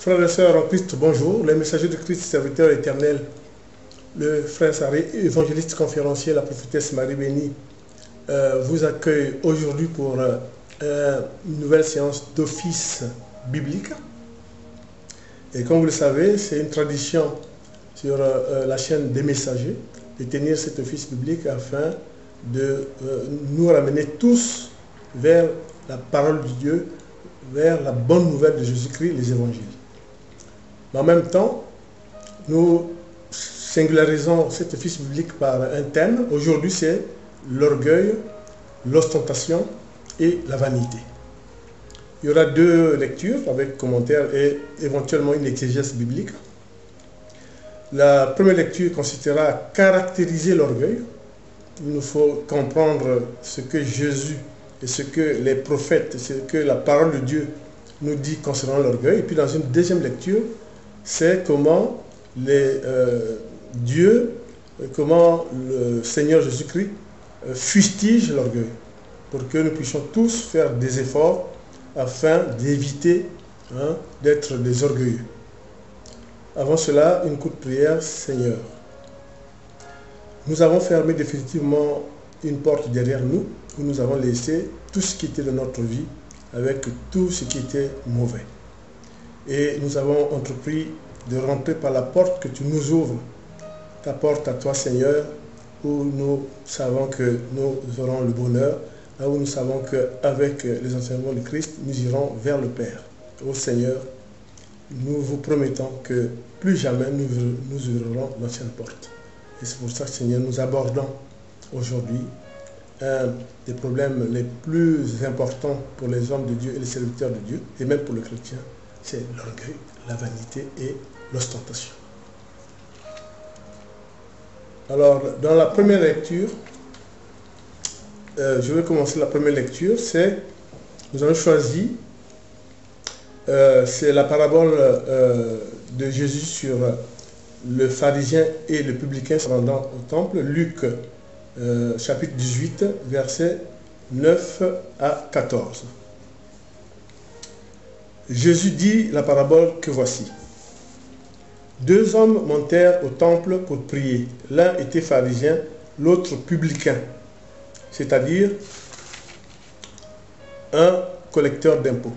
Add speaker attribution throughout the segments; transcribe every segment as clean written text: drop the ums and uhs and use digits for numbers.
Speaker 1: Frères et sœurs en Christ, bonjour. Les messagers de Christ, serviteur éternel, le frère Saré, évangéliste conférencier, la prophétesse Marie Bénie, vous accueille aujourd'hui pour une nouvelle séance d'office biblique. Et comme vous le savez, c'est une tradition sur la chaîne des messagers de tenir cet office biblique afin de nous ramener tous vers la parole de Dieu, vers la bonne nouvelle de Jésus-Christ, les évangiles. Mais en même temps, nous singularisons cet office biblique par un thème. Aujourd'hui, c'est l'orgueil, l'ostentation et la vanité. Il y aura deux lectures avec commentaires et éventuellement une exégèse biblique. La première lecture consistera à caractériser l'orgueil. Il nous faut comprendre ce que Jésus et ce que les prophètes, ce que la parole de Dieu nous dit concernant l'orgueil. Et puis dans une deuxième lecture, c'est comment Dieu, comment le Seigneur Jésus-Christ fustige l'orgueil, pour que nous puissions tous faire des efforts afin d'éviter d'être des orgueilleux. Avant cela, une courte prière. Seigneur, nous avons fermé définitivement une porte derrière nous, où nous avons laissé tout ce qui était de notre vie avec tout ce qui était mauvais. Et nous avons entrepris de rentrer par la porte que tu nous ouvres, ta porte à toi Seigneur, où nous savons que nous aurons le bonheur, là où nous savons qu'avec les enseignements de Christ, nous irons vers le Père. Ô Seigneur, nous vous promettons que plus jamais nous ouvrirons l'ancienne porte. Et c'est pour ça, Seigneur, nous abordons aujourd'hui un des problèmes les plus importants pour les hommes de Dieu et les serviteurs de Dieu, et même pour le chrétien, c'est l'orgueil, la vanité et l'ostentation. Alors, dans la première lecture, je vais commencer la première lecture, nous avons choisi, c'est la parabole de Jésus sur le pharisien et le publicain se rendant au temple, Luc chapitre 18, versets 9 à 14. Jésus dit la parabole que voici. Deux hommes montèrent au temple pour prier. L'un était pharisien, l'autre publicain, c'est-à-dire un collecteur d'impôts.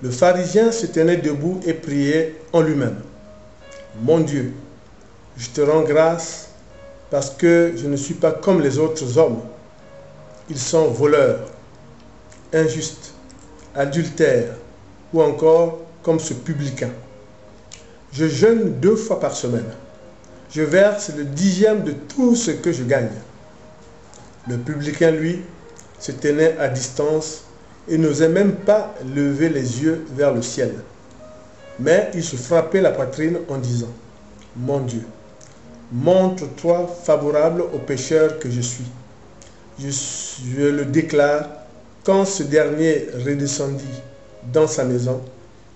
Speaker 1: Le pharisien se tenait debout et priait en lui-même. Mon Dieu, je te rends grâce parce que je ne suis pas comme les autres hommes. Ils sont voleurs, injustes, adultères ou encore comme ce publicain. Je jeûne 2 fois par semaine. Je verse le 10e de tout ce que je gagne. Le publicain, lui, se tenait à distance et n'osait même pas lever les yeux vers le ciel. Mais il se frappait la poitrine en disant, « Mon Dieu, montre-toi favorable au pécheur que je suis. » Je le déclare, quand ce dernier redescendit dans sa maison,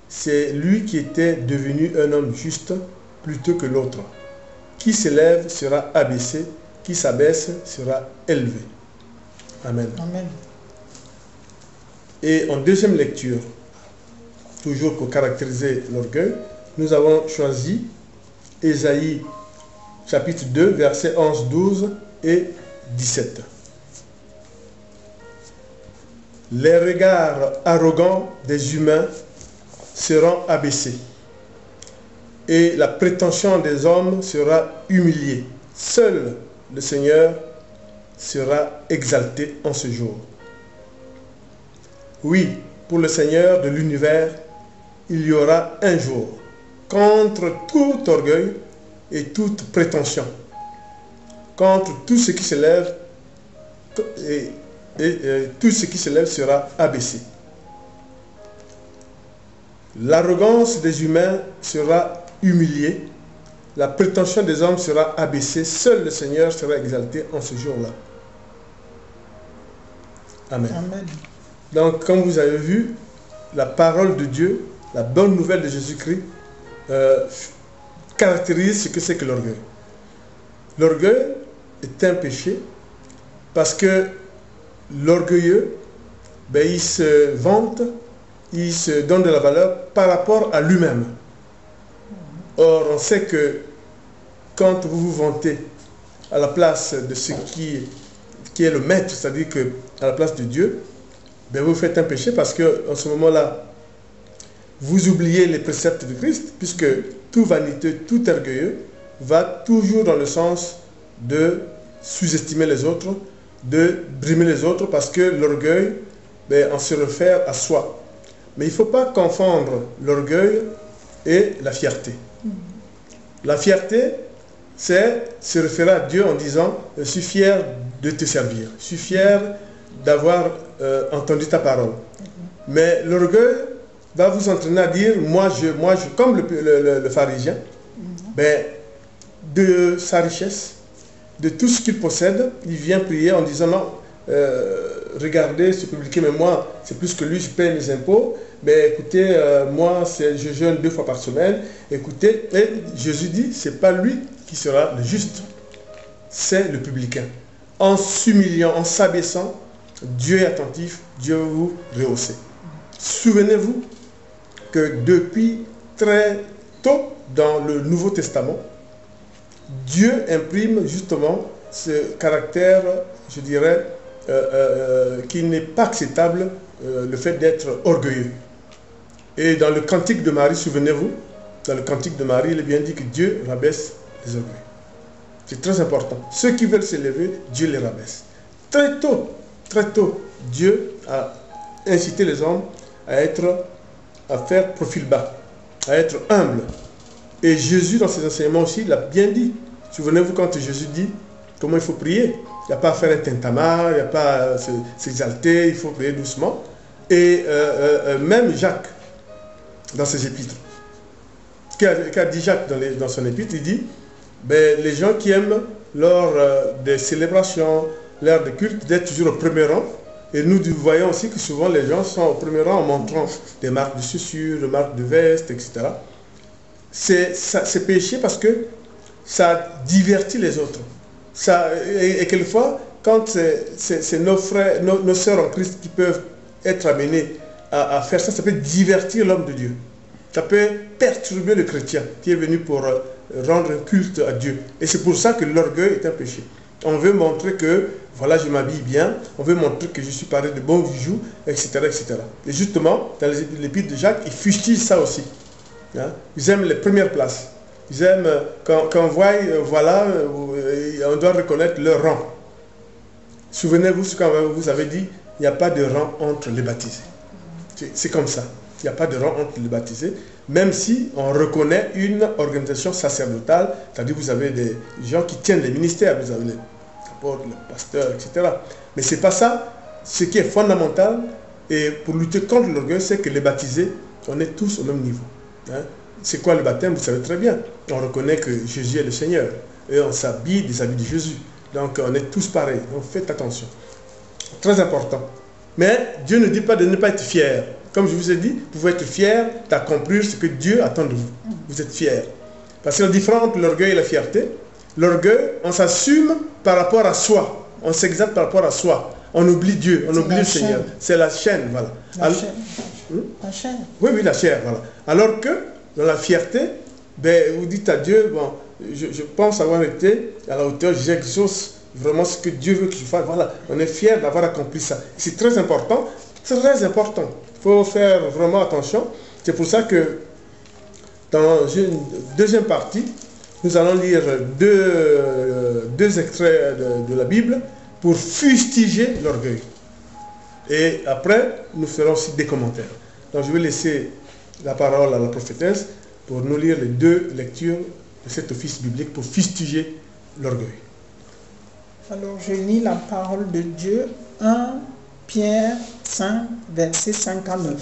Speaker 1: c'est lui qui était devenu un homme juste plutôt que l'autre. Qui s'élève sera abaissé, qui s'abaisse sera élevé. Amen.
Speaker 2: Amen.
Speaker 1: Et en deuxième lecture, toujours pour caractériser l'orgueil, nous avons choisi Ésaïe chapitre 2, versets 11, 12 et 17. Les regards arrogants des humains seront abaissés et la prétention des hommes sera humiliée. Seul le Seigneur sera exalté en ce jour. Oui, pour le Seigneur de l'univers, il y aura un jour contre tout orgueil et toute prétention, contre tout ce qui se lève et tout ce qui se lève sera abaissé. L'arrogance des humains sera humiliée, la prétention des hommes sera abaissée, seul le Seigneur sera exalté en ce jour-là. Amen.
Speaker 2: Amen.
Speaker 1: Donc, comme vous avez vu, la parole de Dieu, la bonne nouvelle de Jésus-Christ, caractérise ce que c'est que l'orgueil. L'orgueil est un péché parce que l'orgueilleux, il se vante, il se donne de la valeur par rapport à lui-même. Or, on sait que quand vous vous vantez à la place de ce qui est le maître, c'est-à-dire que à la place de Dieu, ben vous faites un péché parce que en ce moment-là, vous oubliez les préceptes de Christ, puisque tout vaniteux, tout orgueilleux va toujours dans le sens de sous-estimer les autres, de brimer les autres, parce que l'orgueil, ben, on se réfère à soi. Mais il ne faut pas confondre l'orgueil et la fierté. La fierté, c'est se référer à Dieu en disant « Je suis fier de te servir, je suis fier d'avoir entendu ta parole. » Mais l'orgueil va vous entraîner à dire « moi, comme le pharisien, ben, de sa richesse, de tout ce qu'il possède, il vient prier en disant « Non, regardez ce public, mais moi, c'est plus que lui, je paye mes impôts. Mais écoutez, moi, je jeûne 2 fois par semaine. Écoutez, et Jésus dit, c'est pas lui qui sera le juste, c'est le publicain. En s'humiliant, en s'abaissant, Dieu est attentif, Dieu va vous rehausser. Souvenez-vous que depuis très tôt dans le Nouveau Testament, Dieu imprime justement ce caractère, je dirais, qui n'est pas acceptable, le fait d'être orgueilleux. Et dans le Cantique de Marie, souvenez-vous, dans le Cantique de Marie, il est bien dit que Dieu rabaisse les orgueils. C'est très important. Ceux qui veulent s'élever, Dieu les rabaisse. Très tôt, Dieu a incité les hommes à faire profil bas, à être humble. Et Jésus, dans ses enseignements aussi, l'a bien dit. Souvenez-vous quand Jésus dit comment il faut prier. Il n'y a pas à faire un tintamarre, il n'y a pas à s'exalter, il faut prier doucement. Et même Jacques, dans ses épîtres, qu'a dit Jacques dans son épître, il dit, ben, les gens qui aiment lors des célébrations, l'heure de culte, d'être toujours au premier rang. Et nous voyons aussi que souvent les gens sont au premier rang en montrant des marques de chaussures, des marques de veste, etc. C'est péché parce que ça divertit les autres. Et quelquefois, quand c'est nos frères, nos sœurs en Christ qui peuvent être amenés à faire ça, ça peut divertir l'homme de Dieu. Ça peut perturber le chrétien qui est venu pour rendre un culte à Dieu. Et c'est pour ça que l'orgueil est un péché. On veut montrer que, voilà, je m'habille bien, on veut montrer que je suis paré de bons bijoux, etc., etc. Et justement, dans l'épître de Jacques, ils fustigent ça aussi. Hein? Ils aiment les premières places. Ils aiment, quand on voit, voilà, on doit reconnaître leur rang. Souvenez-vous ce qu'on vous avez dit, il n'y a pas de rang entre les baptisés. C'est comme ça. Il n'y a pas de rang entre les baptisés, même si on reconnaît une organisation sacerdotale, c'est-à-dire vous avez des gens qui tiennent les ministères, vous avez les apôtres, les pasteurs, etc. Mais ce n'est pas ça. Ce qui est fondamental, et pour lutter contre l'orgueil, c'est que les baptisés, on est tous au même niveau. Hein? C'est quoi le baptême? Vous savez très bien. On reconnaît que Jésus est le Seigneur. Et on s'habille des habits de Jésus. Donc on est tous pareils. Donc faites attention. Très important. Mais Dieu ne dit pas de ne pas être fier. Comme je vous ai dit, vous pouvez être fier d'accomplir ce que Dieu attend de vous. Vous êtes fier. Parce que la différence entre l'orgueil et la fierté, l'orgueil, on s'assume par rapport à soi. On s'exalte par rapport à soi. On oublie Dieu, on oublie le Seigneur. C'est la chaîne, voilà.
Speaker 2: La chaîne.
Speaker 1: Oui, la chair, voilà. Alors que dans la fierté, ben, vous dites à Dieu, bon, je pense avoir été à la hauteur, j'exauce vraiment ce que Dieu veut que je fasse. Voilà, on est fier d'avoir accompli ça. C'est très important, très important. Il faut faire vraiment attention. C'est pour ça que dans une deuxième partie, nous allons lire deux extraits de la Bible pour fustiger l'orgueil. Et après, nous ferons aussi des commentaires. Donc je vais laisser la parole à la prophétesse pour nous lire les 2 lectures de cet office biblique pour fustiger l'orgueil.
Speaker 2: Alors je lis la parole de Dieu, 1 Pierre 5, verset 59.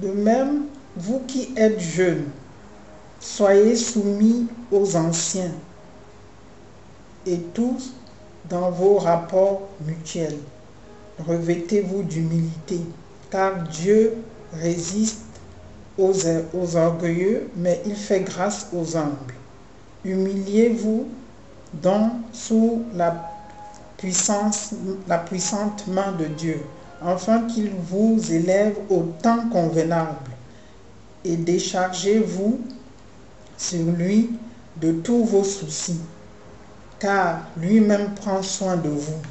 Speaker 2: De même, vous qui êtes jeunes, soyez soumis aux anciens, et tous dans vos rapports mutuels. Revêtez-vous d'humilité, car Dieu résiste aux orgueilleux, mais il fait grâce aux humbles. Humiliez-vous donc sous la puissante main de Dieu, afin qu'il vous élève au temps convenable, et déchargez-vous sur lui de tous vos soucis, car lui-même prend soin de vous.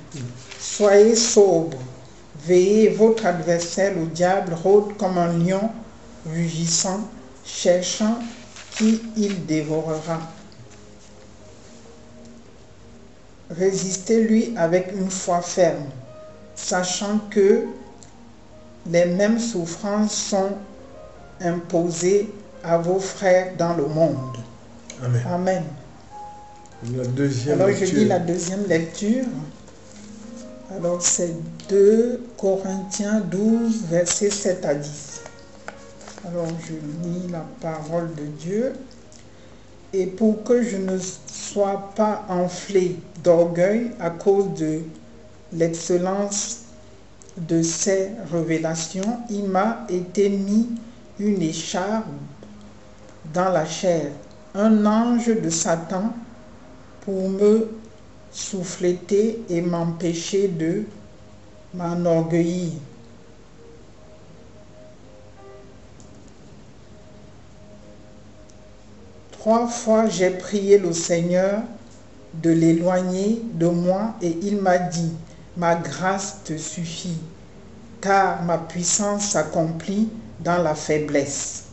Speaker 2: Soyez sobres, veillez, votre adversaire, le diable, rôde comme un lion rugissant, cherchant qui il dévorera. Résistez-lui avec une foi ferme, sachant que les mêmes souffrances sont imposées à vos frères dans le monde.
Speaker 1: Amen.
Speaker 2: Amen.
Speaker 1: La deuxième
Speaker 2: Alors
Speaker 1: lecture.
Speaker 2: je lis la deuxième lecture. Alors c'est 2 Corinthiens 12, versets 7 à 10. Alors je lis la parole de Dieu. Et pour que je ne sois pas enflé d'orgueil à cause de l'excellence de ces révélations, il m'a été mis une écharpe dans la chair, un ange de Satan pour me souffleter et m'empêcher de m'enorgueillir. Trois fois j'ai prié le Seigneur de l'éloigner de moi et il m'a dit, ma grâce te suffit, car ma puissance s'accomplit dans la faiblesse.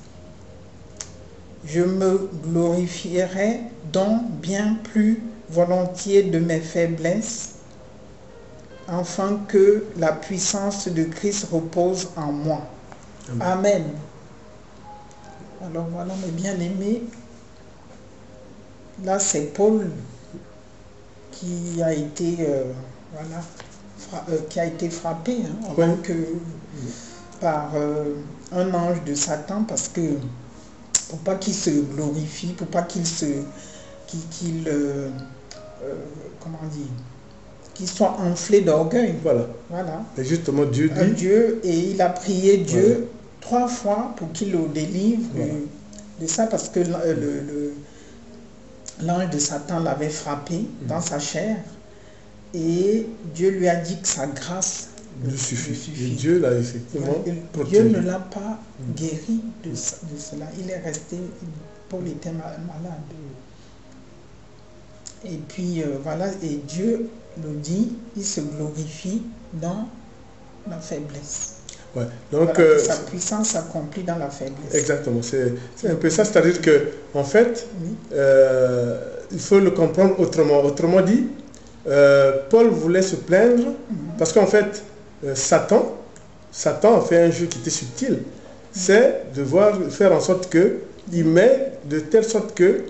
Speaker 2: Je me glorifierai donc bien plus volontiers de mes faiblesses, afin que la puissance de Christ repose en moi. Amen. Amen. Alors voilà, mes bien-aimés, là c'est Paul qui a été, qui a été frappé par un ange de Satan, parce que pour pas qu'il se glorifie, pour pas qu'il qu'il soit enflé d'orgueil.
Speaker 1: Voilà. Et justement, Dieu dit...
Speaker 2: et il a prié Dieu 3 fois pour qu'il le délivre de ça, parce que l'ange de Satan l'avait frappé dans sa chair, et Dieu lui a dit que sa grâce
Speaker 1: lui suffit. Et Dieu l'a effectivement
Speaker 2: protégé. Dieu ne l'a pas guéri de cela. Il est resté, Paul était malade. Et puis voilà, et Dieu le dit, il se glorifie dans la faiblesse.
Speaker 1: Ouais. Donc,
Speaker 2: voilà, sa puissance s'accomplit dans la faiblesse.
Speaker 1: Exactement, c'est un peu ça, c'est-à-dire que en fait, il faut le comprendre autrement. Autrement dit, Paul voulait se plaindre parce qu'en fait, Satan a fait un jeu qui était subtil, c'est de faire en sorte qu'il met de telle sorte que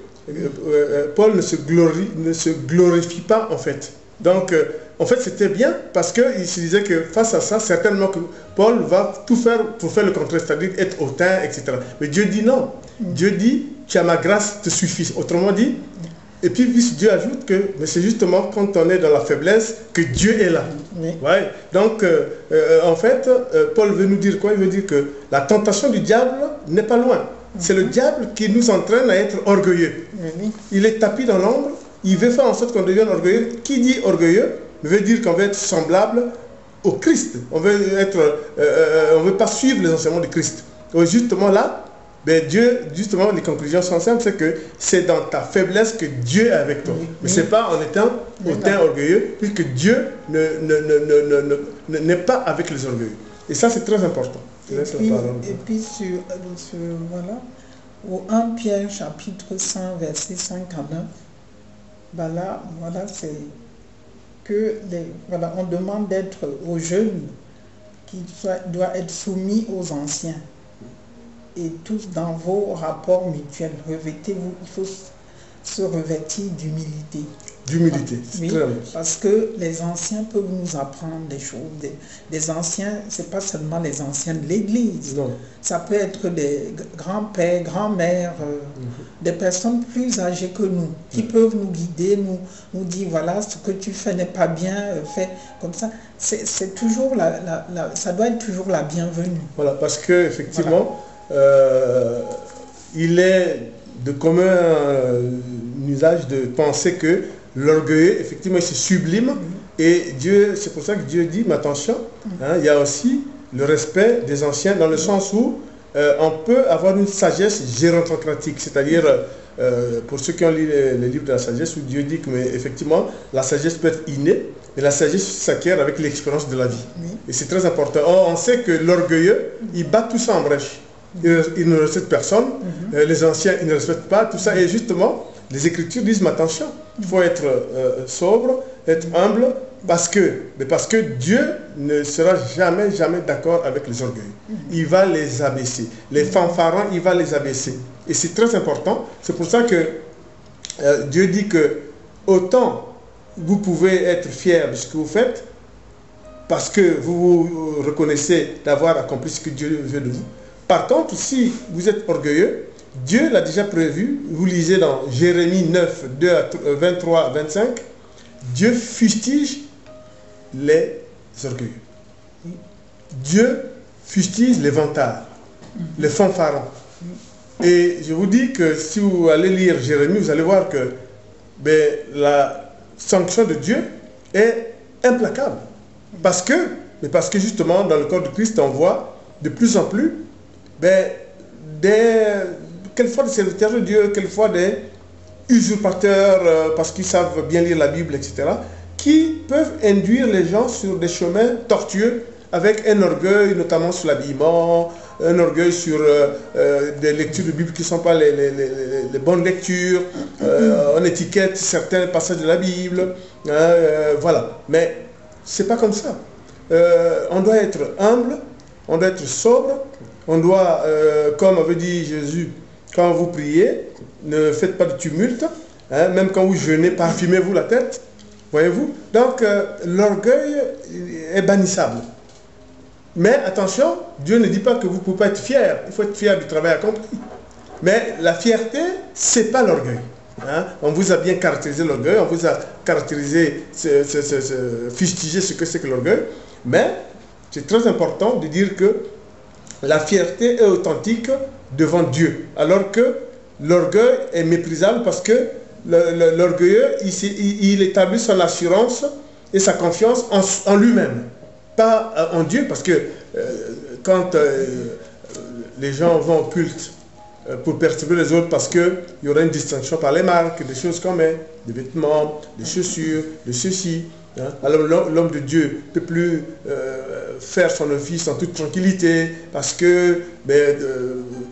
Speaker 1: Paul ne se glorifie pas en fait. Donc, en fait, c'était bien parce qu'il se disait que face à ça, certainement que Paul va tout faire pour faire le contraire, c'est-à-dire être hautain, etc. Mais Dieu dit non. Dieu dit, tu as ma grâce, te suffit. Autrement dit, et puis Dieu ajoute que c'est justement quand on est dans la faiblesse que Dieu est là. Ouais. Donc, en fait, Paul veut nous dire quoi? Il veut dire que la tentation du diable n'est pas loin. C'est le diable qui nous entraîne à être orgueilleux. Il est tapis dans l'ombre, il veut faire en sorte qu'on devienne orgueilleux. Qui dit orgueilleux veut dire qu'on veut être semblable au Christ. On veut pas suivre les enseignements du Christ. Donc justement là, Dieu, justement, les conclusions sont simples, c'est que c'est dans ta faiblesse que Dieu est avec toi. Mais ce n'est pas en étant hautain, orgueilleux, puisque Dieu n'est pas avec les orgueilleux. Et ça, c'est très important.
Speaker 2: Et puis voilà, au 1 Pierre chapitre 100, verset 5 à 9, voilà, c'est que on demande d'être aux jeunes qui doivent être soumis aux anciens. Et tous dans vos rapports mutuels, revêtez-vous, il faut se revêtir d'humilité.
Speaker 1: D'humilité,
Speaker 2: oui,
Speaker 1: très bien.
Speaker 2: Parce que les anciens peuvent nous apprendre des choses. Des anciens, ce n'est pas seulement les anciens de l'Église.
Speaker 1: Non.
Speaker 2: Ça peut être des grands-pères, grands-mères, des personnes plus âgées que nous, qui peuvent nous guider, nous dire, voilà, ce que tu fais n'est pas bien, fais comme ça. C'est toujours ça doit être toujours la bienvenue. Voilà,
Speaker 1: parce qu'effectivement, il est de commun usage de penser que l'orgueil, effectivement, c'est sublime. Et Dieu, c'est pour ça que Dieu dit, mais attention, il y a aussi le respect des anciens, dans le sens où on peut avoir une sagesse gérontocratique, c'est-à-dire, pour ceux qui ont lu les livres de la sagesse, où Dieu dit que, mais effectivement, la sagesse peut être innée, mais la sagesse s'acquiert avec l'expérience de la vie. Oui. Et c'est très important. On sait que l'orgueilleux, il bat tout ça en brèche. Il ne respecte personne, les anciens, ils ne respectent pas, tout ça. Et justement, les Écritures disent, mais attention, il faut être sobre, être humble, parce que Dieu ne sera jamais d'accord avec les orgueils. Il va les abaisser. Les fanfarons, il va les abaisser. Et c'est très important. C'est pour ça que Dieu dit que autant vous pouvez être fiers de ce que vous faites, parce que vous vous reconnaissez d'avoir accompli ce que Dieu veut de vous. Par contre, si vous êtes orgueilleux, Dieu l'a déjà prévu. Vous lisez dans Jérémie 9, 23 à 25, Dieu fustige les orgueilleux. Dieu fustige les vantards, les fanfarons. Et je vous dis que si vous allez lire Jérémie, vous allez voir que la sanction de Dieu est implacable. Parce que justement, dans le corps de Christ, on voit de plus en plus quelquefois des serviteurs de Dieu, quelquefois des usurpateurs, parce qu'ils savent bien lire la Bible, etc., qui peuvent induire les gens sur des chemins tortueux avec un orgueil, notamment sur l'habillement, un orgueil sur des lectures de Bible qui ne sont pas les bonnes lectures, on étiquette certains passages de la Bible, voilà. Mais ce n'est pas comme ça. On doit être humble, on doit être sobre, on doit, comme avait dit Jésus, quand vous priez, ne faites pas de tumulte, même quand vous jeûnez, parfumez-vous la tête, voyez-vous. Donc, l'orgueil est bannissable. Mais attention, Dieu ne dit pas que vous ne pouvez pas être fier. Il faut être fier du travail accompli. Mais la fierté, ce n'est pas l'orgueil. On vous a bien caractérisé l'orgueil, on vous a caractérisé, fustigé ce que c'est que l'orgueil. Mais c'est très important de dire que la fierté est authentique devant Dieu. Alors que l'orgueil est méprisable parce que l'orgueilleux, il établit son assurance et sa confiance en lui-même. Pas en Dieu, parce que quand les gens vont au culte pour perturber les autres, parce qu'il y aura une distinction par les marques, des choses qu'on met, des vêtements, des chaussures, de ceci. Alors l'homme de Dieu ne peut plus faire son office en toute tranquillité, parce que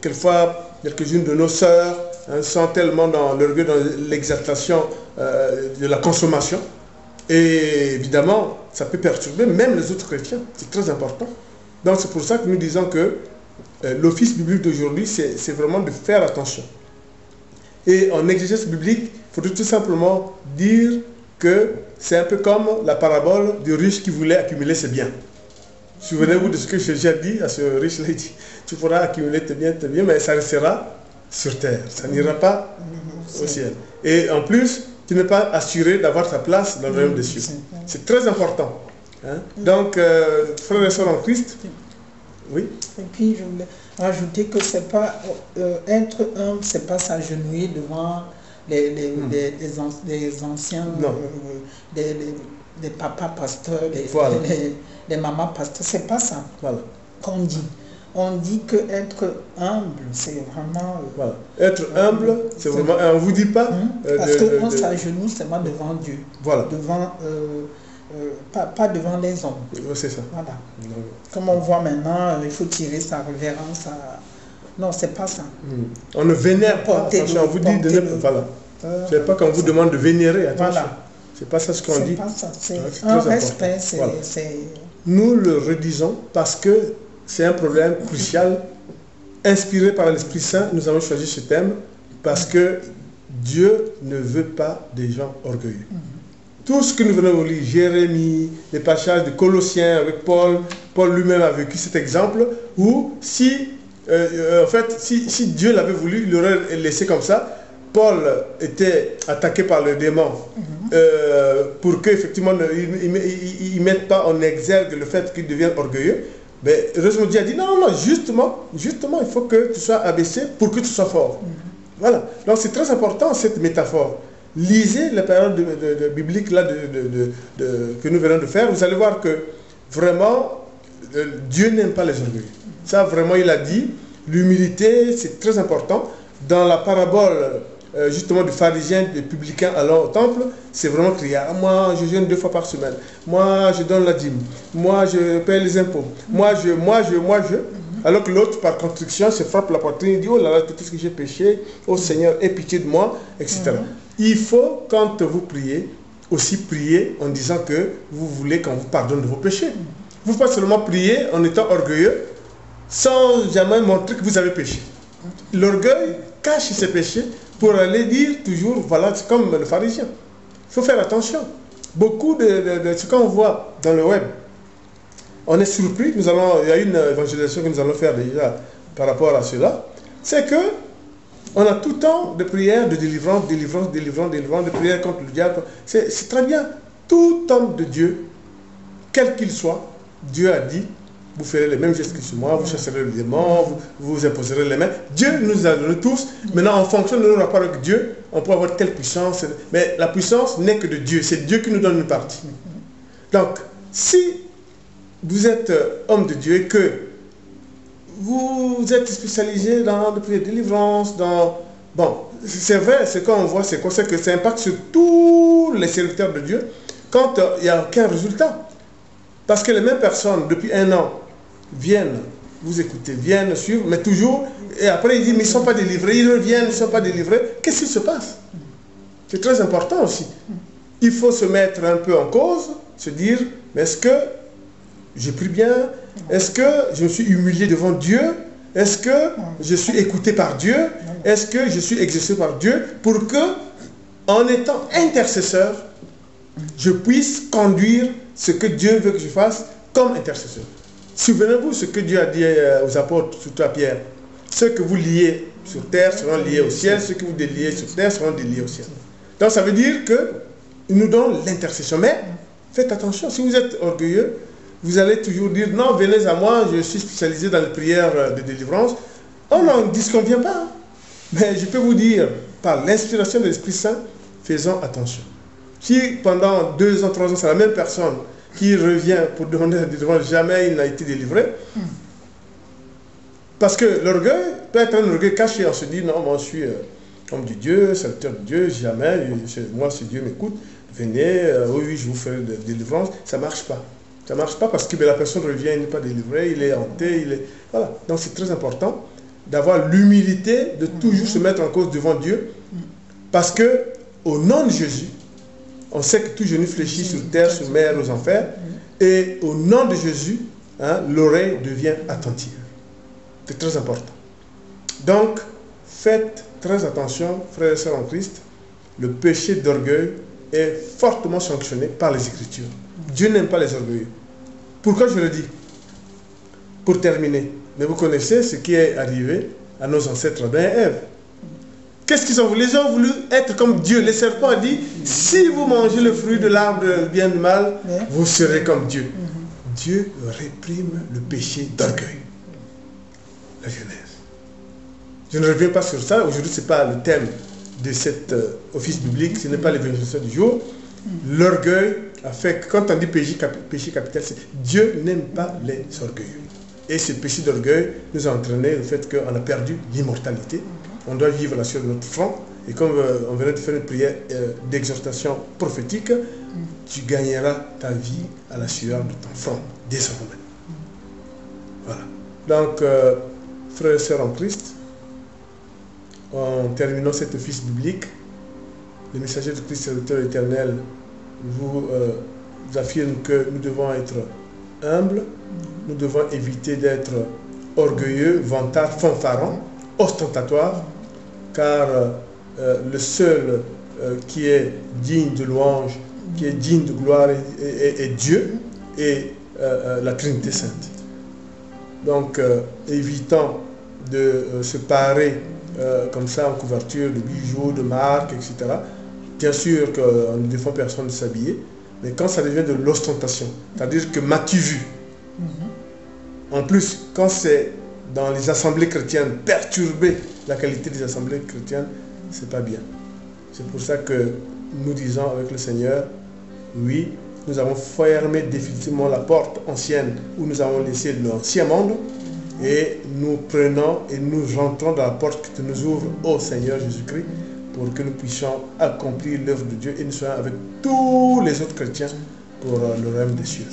Speaker 1: quelquefois, quelques-unes de nos sœurs sont tellement dans l'orgueil, dans l'exaltation de la consommation. Et évidemment, ça peut perturber même les autres chrétiens. C'est très important. Donc c'est pour ça que nous disons que l'office biblique d'aujourd'hui, c'est vraiment de faire attention. Et en exégèse biblique, il faudrait tout simplement dire que c'est un peu comme la parabole du riche qui voulait accumuler ses biens. Souvenez-vous de ce que Jésus a dit à ce riche-là. Il dit, tu pourras accumuler tes biens, mais ça restera sur terre. Ça n'ira pas au ciel. Et en plus, tu n'es pas assuré d'avoir ta place dans le royaume des cieux. C'est très important. Donc, frères et sœurs en Christ, oui.
Speaker 2: Et puis, je voulais rajouter que c'est pas être humble, c'est pas s'agenouiller devant les anciens, des papas pasteurs, des mamans pasteurs. C'est pas ça qu'on dit. On dit que être humble, c'est vraiment...
Speaker 1: Voilà. Être humble, c'est vraiment... On ne vous dit pas...
Speaker 2: parce qu'on s'agenouille seulement devant Dieu.
Speaker 1: Voilà.
Speaker 2: Devant, pas devant les hommes.
Speaker 1: C'est ça.
Speaker 2: Voilà. Comme on voit maintenant, il faut tirer sa révérence à... Non, c'est pas ça.
Speaker 1: On ne vénère pas. Attention, on vous dit de ne... Voilà. C'est pas qu'on vous demande de vénérer. Attention. Voilà. C'est pas ça ce qu'on dit.
Speaker 2: C'est pas ça. C'est un respect.
Speaker 1: Voilà. Nous le redisons parce que c'est un problème crucial. Inspiré par l'Esprit Saint, nous avons choisi ce thème parce que Dieu ne veut pas des gens orgueilleux. Tout ce que nous venons de lire, Jérémie, les passages de Colossiens avec Paul, Paul lui-même a vécu cet exemple où si Dieu l'avait voulu, il l'aurait laissé comme ça. Paul était attaqué par le démon pour qu'effectivement il ne mette pas en exergue le fait qu'il devienne orgueilleux. Mais heureusement Dieu a dit non, justement, il faut que tu sois abaissé pour que tu sois fort. Voilà. Donc c'est très important cette métaphore. Lisez la période biblique là que nous venons de faire. Vous allez voir que vraiment Dieu n'aime pas les orgueilleux. Ça vraiment il a dit. L'humilité, c'est très important. Dans la parabole justement du pharisien, du publicain allant au temple, c'est vraiment crier, ah, moi je jeûne 2 fois par semaine, moi je donne la dîme, moi je paie les impôts, moi je. Alors que l'autre, par construction, se frappe la poitrine et dit, oh là là, tout ce que j'ai péché, oh Seigneur, aie pitié de moi, etc. Il faut, quand vous priez, aussi prier en disant que vous voulez qu'on vous pardonne de vos péchés. Vous ne pouvez pas seulement prier en étant orgueilleux, sans jamais montrer que vous avez péché. L'orgueil cache ses péchés pour aller dire toujours, voilà, c'est comme le pharisien. Il faut faire attention. Beaucoup de ce qu'on voit dans le web, on est surpris. Il y a une évangélisation que nous allons faire déjà par rapport à cela. C'est que on a tout le temps de prières, de délivrance, de prières contre le diable. C'est très bien. Tout homme de Dieu, quel qu'il soit, Dieu a dit, vous ferez les mêmes gestes que sur moi, vous chasserez le démon, vous imposerez les mains. Dieu nous a donné tous. Maintenant, en fonction de nos rapports avec Dieu, on peut avoir telle puissance. Mais la puissance n'est que de Dieu. C'est Dieu qui nous donne une partie. Donc, si vous êtes homme de Dieu et que vous êtes spécialisé dans la prière de délivrance, bon, c'est vrai, ce qu'on voit, c'est que ça impacte sur tous les serviteurs de Dieu quand il n'y a aucun résultat. Parce que les mêmes personnes, depuis 1 an, viennent vous écouter, viennent suivre, mais toujours, et après ils disent, mais ils ne sont pas délivrés, ils reviennent, ils ne sont pas délivrés. Qu'est-ce qui se passe? C'est très important aussi. Il faut se mettre un peu en cause, se dire, mais est-ce que j'ai pris bien? Est-ce que je me suis humilié devant Dieu? Est-ce que je suis écouté par Dieu? Est-ce que je suis exaucé par Dieu? Pour que, en étant intercesseur, je puisse conduire ce que Dieu veut que je fasse comme intercesseur. Souvenez-vous ce que Dieu a dit aux apôtres, surtout à Pierre. Ce que vous liez sur terre seront liés au ciel, ce que vous déliez sur terre seront déliés au ciel. Donc ça veut dire qu'il nous donne l'intercession. Mais faites attention, si vous êtes orgueilleux, vous allez toujours dire, non, venez à moi, je suis spécialisé dans les prières de délivrance. On n'en disconvient pas. Mais je peux vous dire, par l'inspiration de l'Esprit Saint, faisons attention. Si pendant 2 ans, 3 ans, c'est la même personne qui revient pour demander la délivrance, jamais il n'a été délivré. Parce que l'orgueil peut être un orgueil caché. On se dit, non, moi je suis homme de Dieu, serviteur de Dieu, jamais, moi si Dieu m'écoute, venez, oui, je vous ferai de délivrance. Ça ne marche pas. Ça ne marche pas parce que la personne revient, il n'est pas délivré, il est hanté, Voilà. Donc c'est très important d'avoir l'humilité de toujours se mettre en cause devant Dieu. Parce que, au nom de Jésus, on sait que tout genou fléchit sur terre, sur mer, aux enfers. Et au nom de Jésus, l'oreille devient attentive. C'est très important. Donc, faites très attention, frères et sœurs en Christ. Le péché d'orgueil est fortement sanctionné par les Écritures. Dieu n'aime pas les orgueilleux. Pourquoi je le dis? Pour terminer, mais vous connaissez ce qui est arrivé à nos ancêtres Adam et Ève. Qu'est-ce qu'ils ont voulu? Les gens ont voulu être comme Dieu. Le serpent a dit, si vous mangez le fruit de l'arbre bien et du mal, vous serez comme Dieu. Dieu réprime le péché d'orgueil. La Genèse. Je ne reviens pas sur ça. Aujourd'hui, ce n'est pas le thème de cet office biblique. Ce n'est pas l'évangélisation du jour. L'orgueil a fait que quand on dit péché capital, c'est Dieu n'aime pas les orgueilleux. Et ce péché d'orgueil nous a entraîné le fait qu'on a perdu l'immortalité. On doit vivre la sueur de notre front. Et comme on venait de faire une prière d'exhortation prophétique, tu gagneras ta vie à la sueur de ton front, désormais. Voilà. Donc, frères et sœurs en Christ, en terminant cet office biblique, le messager de Christ, serviteur éternel, vous affirme que nous devons être humbles, nous devons éviter d'être orgueilleux, vantards, fanfarons, ostentatoires, car le seul qui est digne de louange, qui est digne de gloire est Dieu et la Trinité Sainte. Donc, évitant de se parer comme ça en couverture de bijoux, de marques, etc. Bien sûr qu'on ne défend personne de s'habiller, mais quand ça devient de l'ostentation, c'est-à-dire que m'as-tu vu? En plus, quand c'est dans les assemblées chrétiennes, perturber la qualité des assemblées chrétiennes, c'est pas bien. C'est pour ça que nous disons avec le Seigneur, oui, nous avons fermé définitivement la porte ancienne où nous avons laissé l'ancien monde Et nous prenons et nous rentrons dans la porte que tu nous ouvres, ô Seigneur Jésus-Christ, pour que nous puissions accomplir l'œuvre de Dieu et nous soyons avec tous les autres chrétiens pour le royaume des cieux.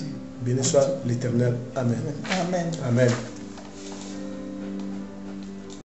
Speaker 1: Béni soit l'Éternel. Amen.
Speaker 2: Amen.
Speaker 1: Amen.